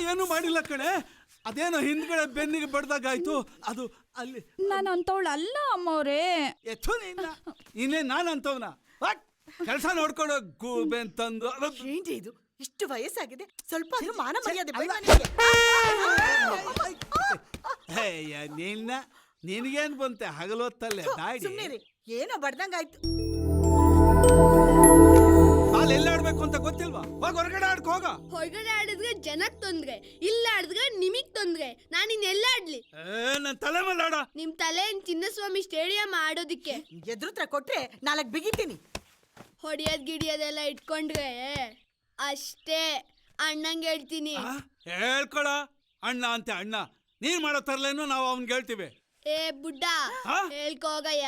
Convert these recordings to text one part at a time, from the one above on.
ಏನು ಮಾಡಿಲ್ಲ ಕಣೆ. ಅದೇನೋ ಹಿಂದ್ಗಡೆ ಬೆನ್ನಿಗೆ ಬಡ್ದಾಗಾಯ್ತು. ಅದು ಅಲ್ಲಿ ನಾನು ಅಂತವಳು ಅಲ್ಲ ಅಮ್ಮವ್ರೆ. ಎತ್ತು ಇನ್ನೇ ನಾನು ಅಂತವನ ಕೆಲಸ ನೋಡ್ಕೊಂಡು ಗೂಬೆ ಅಂತಂದು. ಏನ್ರಿ ಇದು, ಇಷ್ಟು ವಯಸ್ಸಾಗಿದೆ, ಸ್ವಲ್ಪ ಮಾನ ಮರ್ಯಾದೆ ನಿನಗೇನ್ ಬಂತೆ ಹಗಲೊತ್ತಲ್ಲೇ ಸುಮ್ಮನೆ ಏನೋ ಬಡ್ದಂಗಾಯ್ತು. ಬಾಲ್ ಎಲ್ಲ ಆಡ್ಬೇಕು ಅಂತ ಗೊತ್ತಿಲ್ವಾ? ಹೋಗ ಹೊರಗಡೆ ಆಡ್ಕೊ. ಹೋಗ. ಹೊರಗಡೆ ಆಡಿದ್ರೆ ಜನಕ್ ತೊಂದ್ರೆ, ಇಲ್ಲ ಆಡಿದ್ರೆ ನಿಮಗ್ ತೊಂದ್ರೆ. ನಾನಿನ್ನೆಲ್ಲ ಆಡ್ಲಿ? ನನ್ ತಲೆ ಮೇಲೆ ಆಡ. ನಿಮ್ ತಲೆ ಚಿನ್ನಸ್ವಾಮಿ ಸ್ಟೇಡಿಯಂ ಆಡೋದಿಕ್ಕೆ. ಎದುರುತ್ರ ಕೊಟ್ರೆ 4 ಬಿಗಿತೀನಿ. ಹೊಡಿಯೋದ್ ಗಿಡಿಯೋದೆಲ್ಲ ಇಟ್ಕೊಂಡ್ರೆ ಅಷ್ಟೇ. ಅಣ್ಣಂಗೆ ಹೇಳ್ತೀನಿ. ಹೇಳ್ಕೊಳ ಅಣ್ಣ ಅಂತೆ. ಅಣ್ಣ ನೀನ್ ಮಾಡೋ ತರ್ಲೇನು ನಾವು ಅವನ್ಗೆ ಹೇಳ್ತೀವಿ. ಏ ಬುಡ್ಡ ಹೇಳ್ಕೋಗಯ್ಯ.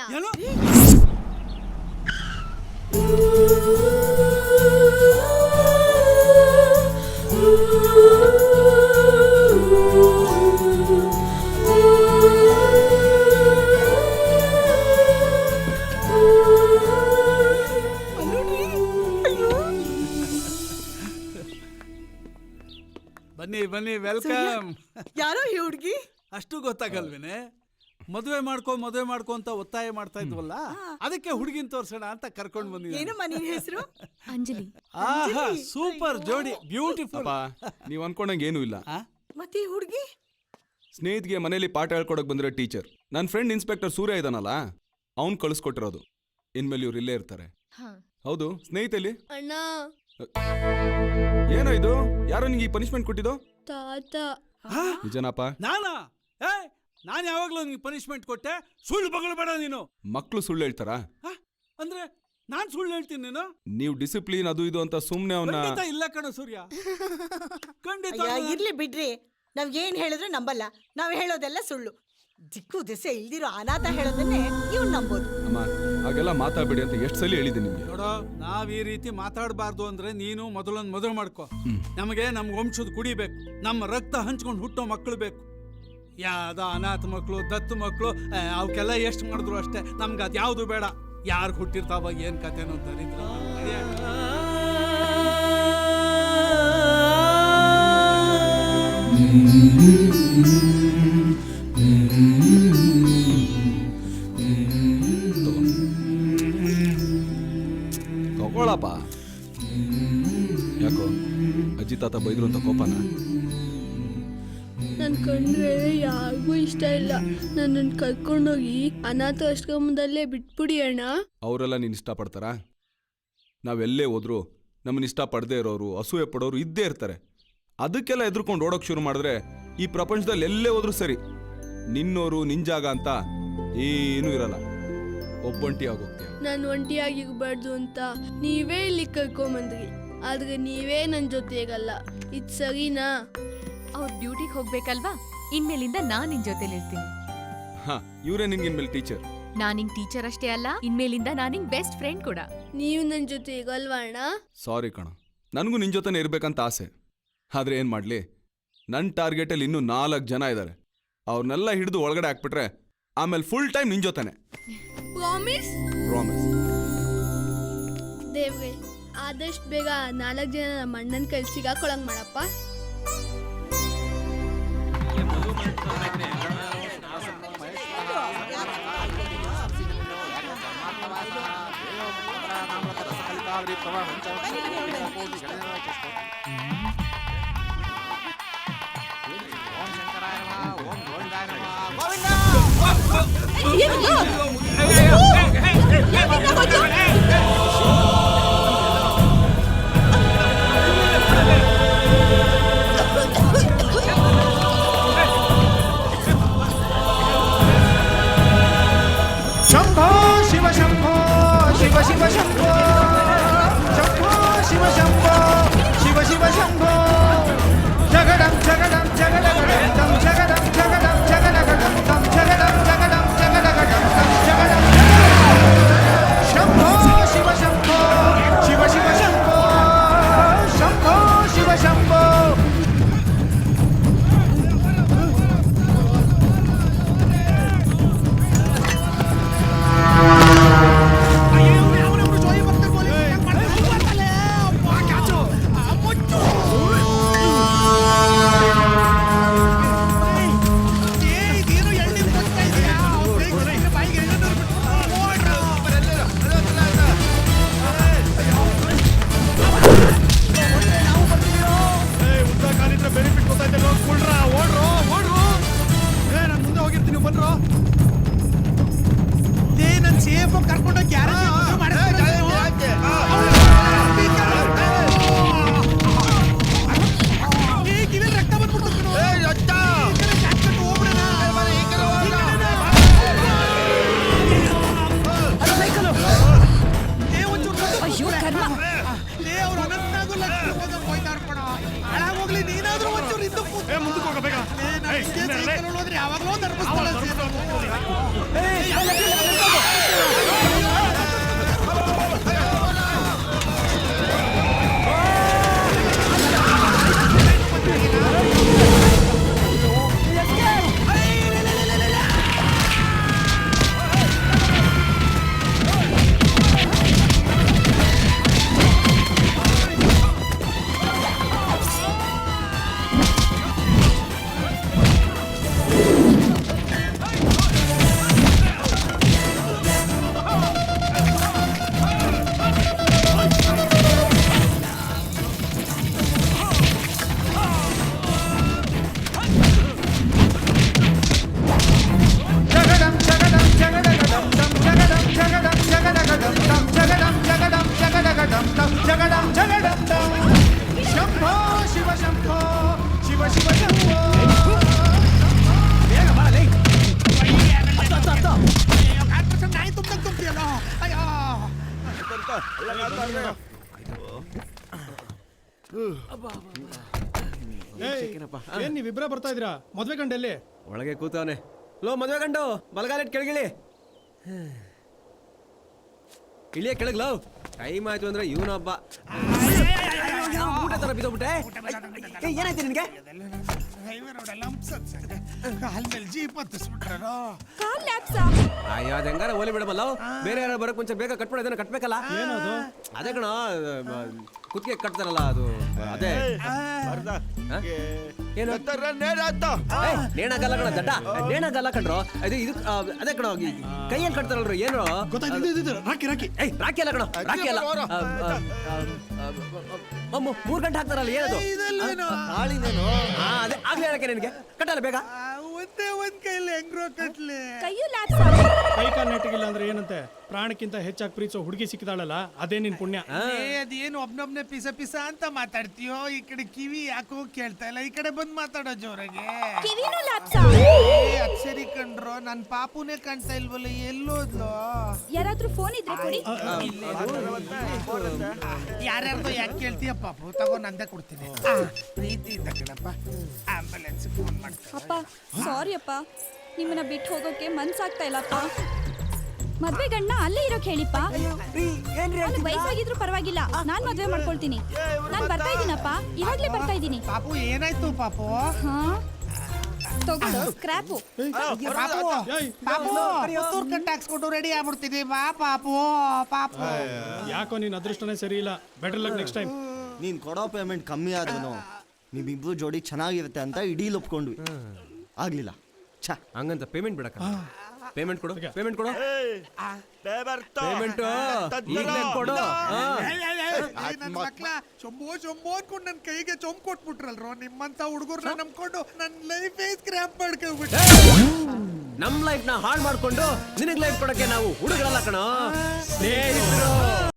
ಬನ್ನಿ ಬನ್ನಿ, ವೆಲ್ಕಮ್. ಯಾರೋ ಈ ಹುಡ್ಗಿ? ಅಷ್ಟು ಗೊತ್ತಾಗಲ್ವೇನೆ? ಮದುವೆ ಮಾಡ್ಕೊ ಅಂತ ಒತ್ತಾಯ ಮಾಡ್ತಾ ಇದ್ವಲ್ಲ, ಅದಕ್ಕೆ ಹುಡುಗಿನ ತೋರ್ಸೋಣ ಅಂತ ಕರ್ಕೊಂಡ್ ಬಂದಿದ್ದೀನಿ. ಏನಮ್ಮ ನಿನ್ ಹೆಸರು? ಅಂಜಲಿ. ಆಹಾ, ಸೂಪರ್ ಜೋಡಿ, ಬ್ಯೂಟಿಫುಲ್. ನೀವ್ ಅನ್ಕೊಂಡಂಗೆ ಏನೂ ಇಲ್ಲ. ಮತ್ತೆ ಈ ಹುಡ್ಗಿ ಸ್ನೇಹಿತಿಗೆ ಮನೇಲಿ ಪಾಠ ಹೇಳ್ಕೊಡಕ್ ಬಂದಿರೋ ಟೀಚರ್. ನನ್ನ ಫ್ರೆಂಡ್ ಇನ್ಸ್ಪೆಕ್ಟರ್ ಸೂರ್ಯ ಇದಾನಲ್ಲ, ಅವ್ನ್ ಕಳಿಸ್ಕೊಟ್ಟಿರೋದು. ಇನ್ಮೇಲೆ ಇವ್ರು ಇಲ್ಲೇ ಇರ್ತಾರೆ. ಹೌದು, ಸ್ನೇಹಿತಲ್ಲಿ ಅಣ್ಣ. ಏನೋ ಇದು? ಯಾರೋ ನಿಂಗೆ ಈ ಪನಿಷ್ಮೆಂಟ್ ಕೊಟ್ಟಿದ್ದು? ತಾತ. ನಿಜನಪ್ಪ? ನಾನಾ? ನಾನು ಯಾವಾಗ್ಲೂ ನಿಂಗೆ ಪನಿಷ್ಮೆಂಟ್ ಕೊಟ್ಟೆ? ಸುಳ್ಳು ಬಗಳು ಬೇಡ ನೀನು. ಮಕ್ಳು ಸುಳ್ಳು ಹೇಳ್ತಾರಾ? ಅಂದ್ರೆ ನಾನ್ ಸುಳ್ಳು ಹೇಳ್ತೀನಿ ನೀನು? ನೀವು ಡಿಸಿಪ್ಲಿನ್ ಅದು ಇದು ಅಂತ ಸುಮ್ನೆ ಅವನ್ನ. ಇಲ್ಲ ಕಣ ಸೂರ್ಯ, ಖಂಡಿತ. ಇರ್ಲಿ ಬಿಡ್ರಿ, ನಾವ್ ಏನ್ ಹೇಳಿದ್ರು ನಂಬಲ್ಲ. ನಾವ್ ಹೇಳೋದೆಲ್ಲ ಸುಳ್ಳು. ದಿಕ್ಕು ದಿಸೆ ಇಲ್ದಿರೋ ಅನಾಥ ಹೇಳೋದನ್ನೇ ಇವ್ ನಂಬೋದು. ಅಮ್ಮ, ಹಾಗೆಲ್ಲ ಮಾತಾಡ್ಬೇಡಿ ಅಂತ ಎಷ್ಟು ಸಲ ಹೇಳಿದ್ದೀನಿ ನಿಮ್ಗೆ. ನೋಡೋ, ನಾವ್ ಈ ರೀತಿ ಮಾತಾಡಬಾರ್ದು ಅಂದ್ರೆ ನೀನು ಮೊದಲೊಂದು ಮದುವೆ ಮಾಡ್ಕೋ. ನಮಗೆ ನಮ್ ವಂಶದ ಕುಡಿಬೇಕು, ನಮ್ಮ ರಕ್ತ ಹಂಚ್ಕೊಂಡು ಹುಟ್ಟೋ ಮಕ್ಕಳು ಬೇಕು. ಯಾವ್ದ ಅನಾಥ ಮಕ್ಕಳು, ದತ್ತು ಮಕ್ಕಳು, ಅವಕ್ಕೆಲ್ಲ ಎಷ್ಟು ಮಾಡಿದ್ರು ಅಷ್ಟೇ. ನಮ್ಗೆ ಅದ್ ಯಾವ್ದು ಬೇಡ. ಯಾರು ಹುಟ್ಟಿರ್ತಾವ ಏನ್ ಕಥೆನೋ ದರಿದ್ರ. ತಗೊಳಪ್ಪ. ಯಾಕೋ ಅಜ್ಜಿ ತಾತ ಬೈದ್ರು ಅಂತ ಕೋಪನ? ನನ್ ಕಂಡ್ರೆ ಯಾರಿಗೂ ಇಷ್ಟ ಇಲ್ಲ. ನನ್ನನ್ನು ಕರ್ಕೊಂಡೋಗಿ ಅನಾಥಾಶ್ರಮದಲ್ಲೇ ಬಿಟ್ಬಿಡಿ ಅಣ್ಣ. ಅವರೆಲ್ಲ ನೀನು ಇಷ್ಟಪಡ್ತಾರ? ನಾವೆಲ್ಲೇ ಹೋದ್ರು ನಮ್ಮನ್ನ ಇಷ್ಟಪಡದೇ ಇರೋರು, ಅಸೂಯೆ ಪಡೋರು ಇದ್ದೇ ಇರ್ತಾರೆ. ಅದಕ್ಕೆಲ್ಲ ಎದ್ರುಕೊಂಡು ಓಡೋಕ್ ಶುರು ಮಾಡಿದ್ರೆ ಈ ಪ್ರಪಂಚದಲ್ಲಿ ಎಲ್ಲೇ ಹೋದ್ರು ಸರಿ, ನಿನ್ನೋರು ನಿನ್ ಜಾಗ ಅಂತ ಏನೂ ಇರಲ್ಲ. ಒಬ್ಬಂಟಿ ಆಗೋಗ್ತೀಯ. ನಾನು ಒಂಟಿಯಾಗಿರ್ಬಾರ್ದು ಅಂತ ನೀವೇ ಇಲ್ಲಿ ಕರ್ಕೊಂಬಂದ್ರಿ, ಆದ್ರೆ ನೀವೇ ನನ್ನ ಜೊತೆಗಲ್ಲ. ಇದು ಸರಿನಾ? ಅವ್ರ ಡ್ಯೂಟಿಗೆ ಹೋಗ್ಬೇಕಲ್ವಾ, ಇನ್ಮೇಲಿಂದ ನಾನ್ ನಿನ್ ಜೊತೆಲಿ ಇರ್ತೀನಿ. ಹಾ, ಇವರೇ ನಿನ್ಗೆ ಇನ್ಮೇಲೆ ಟೀಚರ್. ನಾನ್ ನಿಂಗ್ ಟೀಚರ್ ಅಷ್ಟೇ ಅಲ್ಲ, ಇನ್ಮೇಲಿಂದ ನಾನ್ ನಿಂಗ್ ಬೆಸ್ಟ್ ಫ್ರೆಂಡ್ ಕೂಡ. ನೀವು ನನ್ನ ಜೊತೆ ಇರಲ್ವಾ ಅಣ್ಣ? ಸಾರಿ ಕಣ, ನನಗೂ ನಿನ್ ಜೊತೆನೇ ಇರ್ಬೇಕಂತ ಆಸೆ. ಆದ್ರೆ ಏನ್ ಮಾಡ್ಲಿ, ನನ್ನ ಟಾರ್ಗೆಟಲ್ಲಿ ಇನ್ನೂ 4 ಜನ ಇದ್ದಾರೆ. ಅವ್ರನ್ನೆಲ್ಲ ಹಿಡಿದು ಒಳಗಡೆ ಹಾಕ್ಬಿಟ್ರೆ ಆಮೇಲೆ ಫುಲ್ ಟೈಮ್ ನಿನ್ ಜೊತೆನೆ. ಪ್ರಾಮಿಸ್? ಪ್ರಾಮಿಸ್. ದೇವ್ರೆ, ಆದಷ್ಟು ಬೇಗ 4 ಜನ ನಮ್ಮ ಅಣ್ಣನ ಕೈ ಸಿಗಾಕೊಳಂಗ್ ಮಾಡಪ್ಪ. ಶಂಭೋ ಶಿವ ಶಂಭೋ ಶಿವ ಶಿವ ಶಂಭೋ ಶಂಭೋ ಶಿವ ಶಂಭೋ ಶಿವ ಶಿವ ಶಂಭೋ ಜಗಡಂ ಜಗಡಂ ಜಗಡಗಡಂ ತಂ ಜಗಡಂ ಜಗಡಂ ಜಗಡಗಡಂ ತಂ ಜಗಡಂ ಜಗಡಂ ಜಗಡಗಡಂ ತಂ ಜಗಡಂ ಶಂಭೋ ಶಿವ ಶಂಭೋ ಲೇ ಅವ್ರು ಅನಂತನಾಗೂ ಲಕ್ಷ್ಮಿ ಹೋಗಕ್ ಹೋಯ್ತಾರ್ ಕಣ. ಹಾಳಾಗೋಗ್ಲಿ ನೀನಾದ್ರೂ ಒಂಚೂರು ಹಿಂದೆ ಕೂತ್ಕೊ. ಮುಂದಕ್ಕೆ ಹೋಗಬೇಕ ಲೇ, ನಾನ್ ಹಿಂಗೆ ಸೈಕಲ್ ಹೋದ್ರೆ ಯಾವಾಗ್ಲೋ ಧರ್ಮಸ್ಥಳ ಶಂಭೋ ಶಿವ ಶಂಭೋ ಶಿವ ಶಿವ ಶಂಭೋ. ನಾಯಿ ತುಂಬಂಗ್ ತುಂಬ್ತೀಯಲ್ಲ. ಅಯ್ಯೋ ಏನ್ ನೀವಿಬ್ರ ಬರ್ತಾ ಇದ್ದೀರಾ? ಮದ್ವೆ ಗಂಡಲ್ಲಿ ಒಳಗೆ ಕೂತವನೆ. ಲೋ ಮದುವೆ ಗಂಡು ಬಲಗಾಲಿಟ್ ಕೆಳಗಿಳಿ. ಇಳಿಯ ಕೆಳಗ್ ಲವ್. ಟೈಮ್ ಆಯ್ತು ಅಂದ್ರೆ ಇವನೊಬ್ಬ ಊಟ ತರ ಬಿದ್ದೋಗ್ಬಿಟ್ಟೆ. ಏನಾಯ್ತು ನಿನ್ಗೆ? ಅಯ್ಯೋ ಅದ ಹೆಂಗಾರ ಓಲಿ ಬಿಡಬಲ್ಲ. ಬೇರೆ ಯಾರು ಬರಕ್ ಮುಂಚೆ ಬೇಗ ಕಟ್ಬಿಡ. ಅದನ್ನ ಕಟ್ಬೇಕಲ್ಲ. ಏನದು? ಅದೇ ಕಣ ಕುತ್ತಿಗೆ ಕಟ್ತಾರಲ್ಲ ಅದು. ಅದೇ ಏನು ನೇಣಾಗಲ್ಲ ಕಣ ದಡ್ಡ. ನೇಣಾಗಲ್ಲ ಕಣ್ರು. ಇದು ಇದು ಅದೇ ಕಣ ಕೈಯಲ್ಲಿ ಕಟ್ತಾರಲ್ರು. ಏನು ರಾಕಿ ರಾಕಿ ಏಯ್ ರಾಕಿ ಅಲ್ಲ ಕಣ. ರಾಕಿ ಅಲ್ಲ. 3 ಗಂಟೆ ಹಾಕ್ತಾರಲ್ಲ. ಏನದು ಹಾಳಿನೇನು? ಅದೇ ಆಗ್ಲೇ ಹೇಳಕ್ಕೆ ನಿನಗೆ ಕಟ್ಟಲ್ಲ ಬೇಗ. ಒಂದೇ ಒಂದ್ ಕೈಲಿ ಹೆಂಗ್ರೋ ಕಟ್ಲಿ. ಕೈ ಕಾಲು ನೆಟ್ಟಿಗಿಲ್ಲ ಅಂದ್ರೆ ಏನಂತೆ? ಪ್ರಾಣಕ್ಕಿಂತ ಹೆಚ್ಚಾಗಿ ಪ್ರೀತಿಸೋ ಹುಡುಗಿ ಸಿಕ್ಕಿದಾಳಲ್ಲ, ಅದೇ ನಿನ್ ಪುಣ್ಯ. ಅದೇನು ಒಬ್ನೊಬ್ನೆ ಪಿಸ ಪಿಸ ಅಂತ ಮಾತಾಡ್ತೀಯೋ? ಈ ಕಡೆ ಕಿವಿ ಯಾಕೋ ಕೇಳ್ತಾ ಇಲ್ಲ. ಈ ಕಡೆ ಬಂದ್ ಮಾತಾಡೋ ಜೋರಾಗೆ. ಅದ್ ಸರಿ ಕಣ್ರೋ, ನನ್ ಪಾಪುನೇ ಕಾಣ್ತಾ ಇಲ್ವಲ್ಲ. ಎಲ್ಲೋದ್ಲು? ಯಾರಾದ್ರೂ ಫೋನ್ ಇದ್ರೆ ಕೊಡಿ. ಯಾರ್ಯಾರ್ದು ಯಾಕೆ ಕೇಳ್ತೀಯ ಪಾಪು? ತಗೋ ನಂದೇ ಕೊಡ್ತೀನಿ. ಪ್ರೀತಿಯಿಂದ ಕಣಪ್ಪ. ಆಂಬುಲೆನ್ಸ್ ಫೋನ್ ಮಾಡ್ತಾರೆ. ಅಪ್ಪ ಸಾರಿ ಅಪ್ಪ, ನಿಮ್ಮನ್ನ ಬಿಟ್ಟು ಹೋಗೋಕೆ ಮನ್ಸಾಗ್ತಾ ಇಲ್ಲಪ್ಪ. ಮದ್ವೆ ಗಂಡ ಅಲ್ಲೇ ಇರೋಕ್ ಹೇಳಿಪ್ಪ. ಅವ್ನಿಗೆ ವಯಸ್ಸಾಗಿದ್ರು ಪರವಾಗಿಲ್ಲ, ನಾನ್ ಮದ್ವೆ ಮಾಡ್ಕೊಳ್ತೀನಿ. ನಾನ್ ಬರ್ತಾ ಇದ್ದೀನಪ್ಪ, ಇವಾಗ್ಲೇ ಬರ್ತಾ ಇದ್ದೀನಿ. ಪಾಪು ಏನಾಯ್ತು ಪಾಪು? ಹಾ ತಗೊಳ್ಳೋ ಸ್ಕ್ರಾಪು. ಪಾಪು ಪುತ್ತೂರ್ ಕಟ್ಟ ಹಾಕ್ಸ್ಕೊಂಡು ರೆಡಿ ಆಗ್ಬಿಡ್ತೀನಿ. ಬಾ ಪಾಪು. ಪಾಪು ಯಾಕೋ ನಿನ್ ಅದೃಷ್ಟನೇ ಸರಿ ಇಲ್ಲ. Better luck next time. ನೀನ್ ಕೊಡೋ ಪೇಮೆಂಟ್ ಕಮ್ಮಿ ಆದ್ರೂ ನಿಮ್ಮಿಬ್ರು ಜೋಡಿ ಚೆನ್ನಾಗಿರುತ್ತೆ ಅಂತ ಇಡೀ ಒಪ್ಕೊಂಡ್ವಿ. ಆಗ್ಲಿಲ್ಲ. ಛ ಹಂಗಂತ ಪೇಮೆಂಟ್ ಬಿಡಕ. ಪೇಮೆಂಟ್ ಕೊಡು. ಪೇಮೆಂಟ್ ಕೊಡು. ಪೇಮೆಂಟ್ ಈಗಲೇ ಕೊಡು. ನನ್ ಮಕ್ಳ ಶಂಭೋ ಶಂಭೋ ಅನ್ಕೊಂಡು ನನ್ ಕೈಗೆ ಚೊಂಬ್ ಕೊಟ್ಬಿಟ್ರಲ್ರೋ. ನಿಮ್ಮಂತ ಹುಡುಗರ್ನ ನಂಬ್ಕೊಂಡು ನನ್ ಲೈಫ್ ಸ್ಕ್ರಾಪ್ ಮಾಡ್ಕೊಂಡ್ಬಿಟ್ಟೆ. ನಮ್ ಲೈಫ್ ನ ಹಾಳು ಮಾಡ್ಕೊಂಡು ನಿನಗ್ ಲೈಫ್ ಕೊಡಕ್ಕೆ ನಾವು ಹುಡುಗರಲ್ಲ ಕಣ, ಸ್ನೇಹಿತರು.